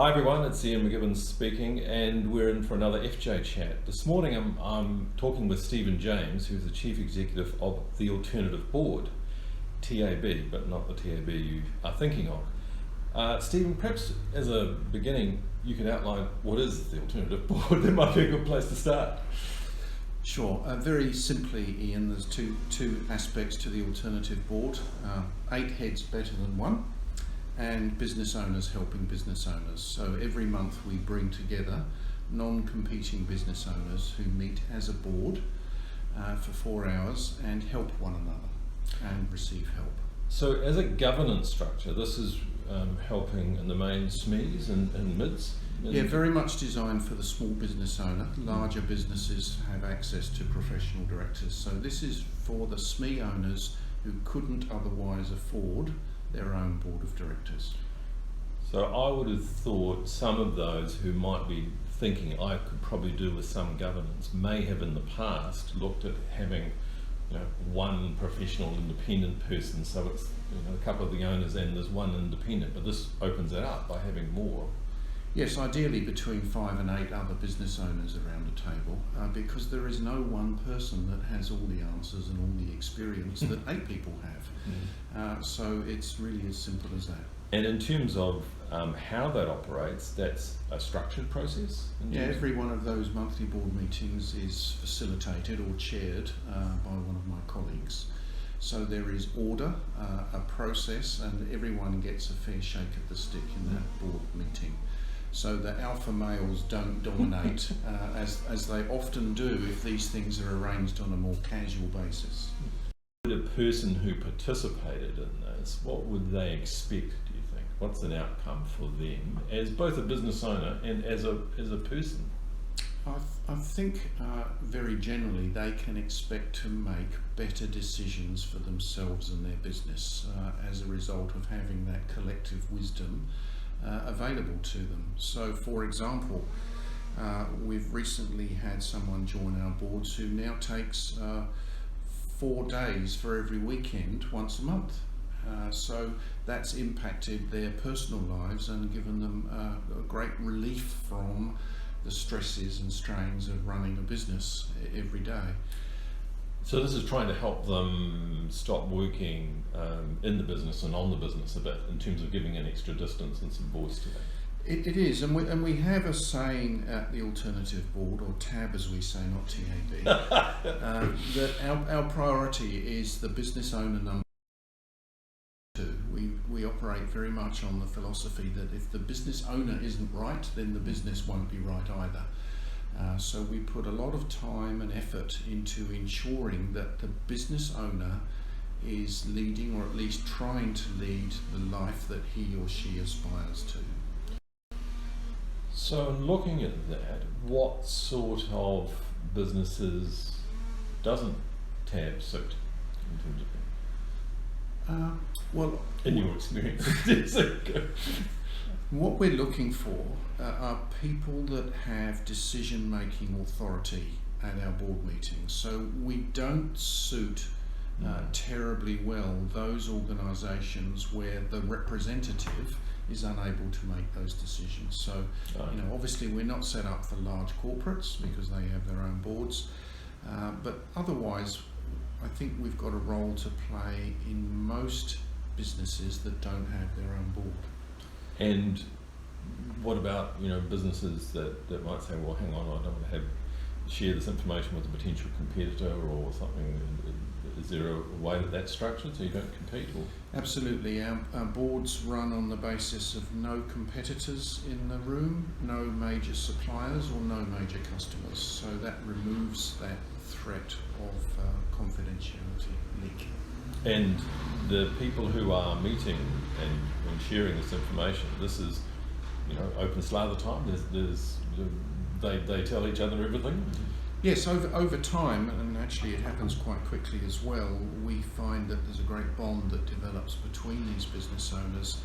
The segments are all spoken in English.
Hi everyone, it's Ian McGibbon speaking, and we're in for another FJ chat. This morning I'm talking with Stephen James, who's the Chief Executive of the Alternative Board, TAB, but not the TAB you are thinking of. Stephen, perhaps as a beginning you could outline what is the Alternative Board. That might be a good place to start. Sure. Very simply, Ian, there's two aspects to the Alternative Board. 8 heads better than one, and business owners helping business owners. So every month we bring together non-competing business owners who meet as a board for 4 hours and help one another and receive help. So as a governance structure, this is helping in the main SMEs and MIDs? Yeah, very much designed for the small business owner. Larger businesses have access to professional directors. So this is for the SME owners who couldn't otherwise afford their own board of directors. So I would have thought some of those who might be thinking I could probably do with some governance may have in the past looked at having one professional independent person, so it's a couple of the owners and there's one independent, but this opens it up by having more. Yes, ideally between 5 and 8 other business owners around a table, because there is no one person that has all the answers and all the experience that 8 people have. So it's really as simple as that. And in terms of how that operates, that's a structured process? Yeah, every one of those monthly board meetings is facilitated or chaired by one of my colleagues. So there is order, a process, and everyone gets a fair shake at the stick in that board meeting. So the alpha males don't dominate, as they often do if these things are arranged on a more casual basis. The person who participated in this, what would they expect, do you think? What's an outcome for them as both a business owner and as a person? I think very generally they can expect to make better decisions for themselves and their business as a result of having that collective wisdom available to them. So for example, we've recently had someone join our boards who now takes 4 days for every weekend once a month. So that's impacted their personal lives and given them a great relief from the stresses and strains of running a business every day. So this is trying to help them stop working in the business and on the business a bit in terms of giving an extra distance and some voice to that. It is, and we have a saying at the Alternative Board, or TAB as we say, not TAB, that our priority is the business owner number 2. We operate very much on the philosophy that if the business owner isn't right, then the business won't be right either. So we put a lot of time and effort into ensuring that the business owner is leading, or at least trying to lead, the life that he or she aspires to. So in looking at that, what sort of businesses doesn't TAB suit in terms of well, in your experience? What we're looking for are people that have decision-making authority at our board meetings. So we don't suit terribly well those organisations where the representative is unable to make those decisions. So, obviously we're not set up for large corporates because they have their own boards, but otherwise I think we've got a role to play in most businesses that don't have their own board. And what about businesses that might say, well, hang on, I don't want to share this information with a potential competitor or something? Is there a way that's structured so you don't compete? Or? Absolutely. Our boards run on the basis of no competitors in the room, no major suppliers or no major customers. So that removes that threat of confidentiality leak. And the people who are meeting and sharing this information, this is open slather time. They tell each other everything. Yes, over time, and actually it happens quite quickly as well, we find that there's a great bond that develops between these business owners,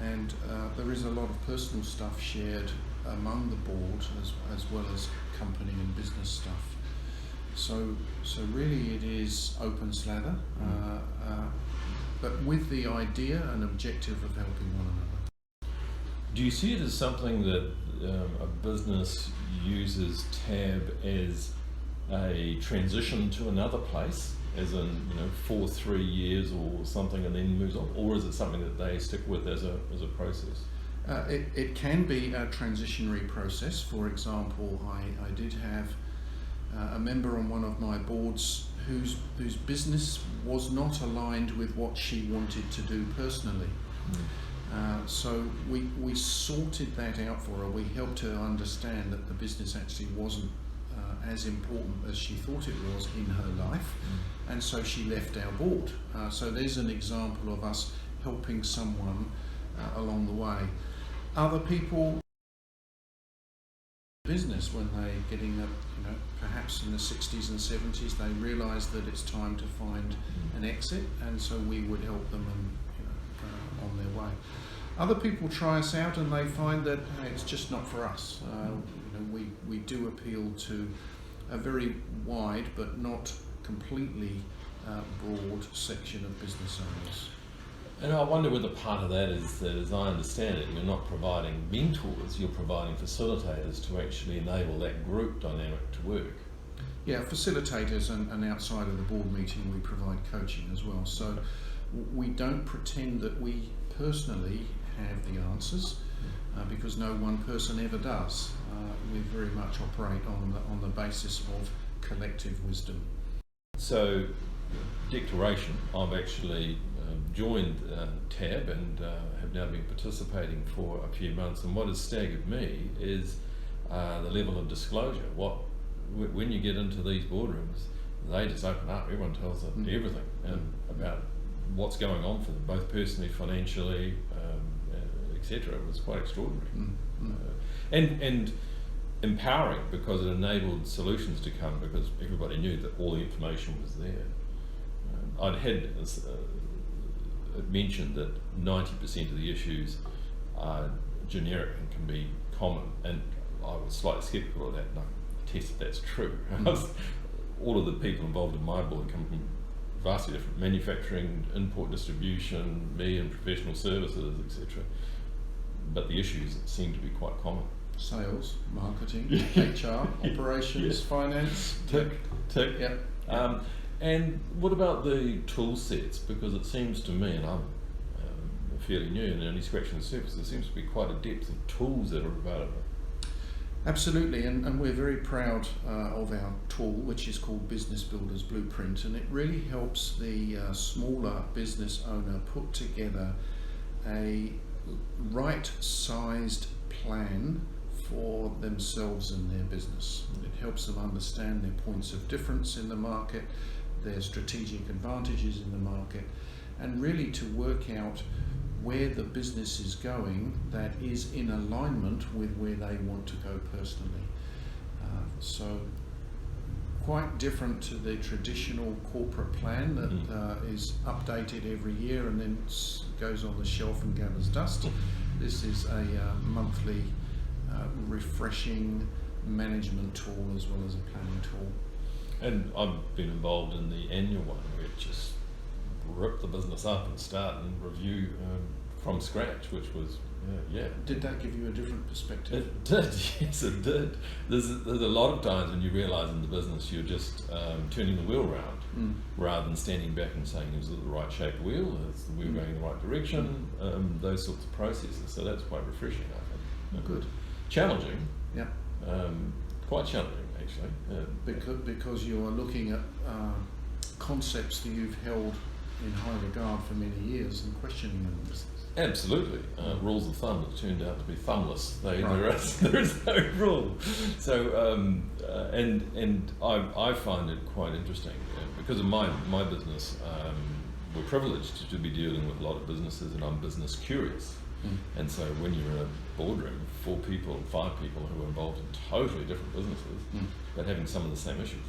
and there is a lot of personal stuff shared among the board as well as company and business stuff. So really it is open slather, but with the idea and objective of helping one another. Do you see it as something that a business uses TAB as a transition to another place, as in, for 3 years or something, and then moves on, or is it something that they stick with as a process? It can be a transitionary process. For example, I did have a member on one of my boards whose business was not aligned with what she wanted to do personally. So we sorted that out for her. We helped her understand that the business actually wasn't as important as she thought it was in her life, and so she left our board. So there's an example of us helping someone along the way. Other people business when they're getting perhaps in the 60s and 70s, they realise that it's time to find an exit, and so we would help them on their way. Other people try us out and they find that it's just not for us. We do appeal to a very wide but not completely broad section of business owners. And I wonder whether part of that is that, as I understand it, you're not providing mentors, you're providing facilitators to actually enable that group dynamic to work. Yeah, facilitators, and outside of the board meeting we provide coaching as well. So we don't pretend that we personally have the answers, because no one person ever does. We very much operate on the basis of collective wisdom. So, declaration, I've actually joined TAB and have now been participating for a few months, and what has staggered me is the level of disclosure. When you get into these boardrooms, they just open up, everyone tells them everything about what's going on for them, both personally, financially, etc. It was quite extraordinary. And empowering, because it enabled solutions to come, because everybody knew that all the information was there. I'd had mentioned that 90% of the issues are generic and can be common, and I was slightly sceptical of that, and I tested that's true. All of the people involved in my board come from vastly different: manufacturing, import, distribution, me and professional services, etc. But the issues seem to be quite common. Sales, marketing, HR, operations, finance. Tick. Yeah. And what about the tool sets? Because it seems to me, and I'm fairly new and only scratching the surface, there seems to be quite a depth of tools that are available. Absolutely, and we're very proud of our tool, which is called Business Builder's Blueprint, and it really helps the smaller business owner put together a right-sized plan for themselves and their business. It helps them understand their points of difference in the market, their strategic advantages in the market, and really to work out where the business is going that is in alignment with where they want to go personally. So quite different to the traditional corporate plan that is updated every year and then goes on the shelf and gathers dust. This is a monthly refreshing management tool as well as a planning tool. And I've been involved in the annual one, where it just rip the business up and start and review from scratch, which was, Did that give you a different perspective? It did, yes it did. There's a lot of times when you realise in the business you're just turning the wheel round, rather than standing back and saying, is it the right shaped wheel, is the wheel going in the right direction, those sorts of processes. So that's quite refreshing, I think. Good. Challenging. Yeah. Quite challenging, actually. Because you are looking at concepts that you've held in high regard for many years and questioning them. Absolutely. Rules of thumb that turned out to be thumbless. Right. There is no rule. So, and I find it quite interesting because of my business. We're privileged to be dealing with a lot of businesses, and I'm business curious. And so when you're in a boardroom, 4 people, 5 people who are involved in totally different businesses, but having some of the same issues,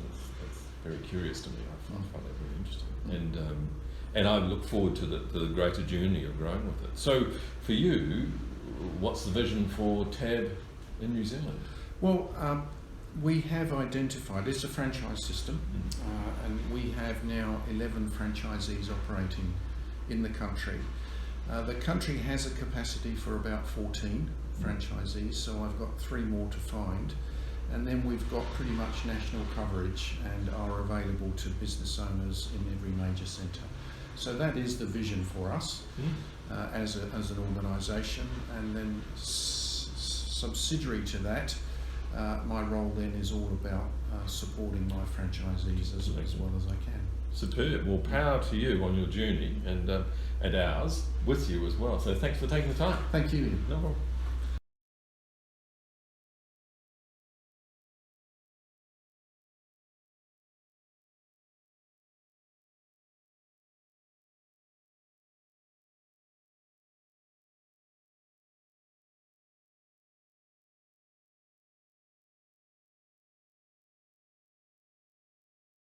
it's very curious to me. I find that very interesting. And I look forward to the greater journey of growing with it. So for you, what's the vision for TAB in New Zealand? Well, we have identified, it's a franchise system, and we have now 11 franchisees operating in the country. The country has a capacity for about 14 franchisees, so I've got 3 more to find. And then we've got pretty much national coverage and are available to business owners in every major centre. So that is the vision for us as an organisation. And then subsidiary to that, my role then is all about supporting my franchisees as well as I can. Superb. Well, power to you on your journey, and ours with you as well. So thanks for taking the time. Thank you. No problem.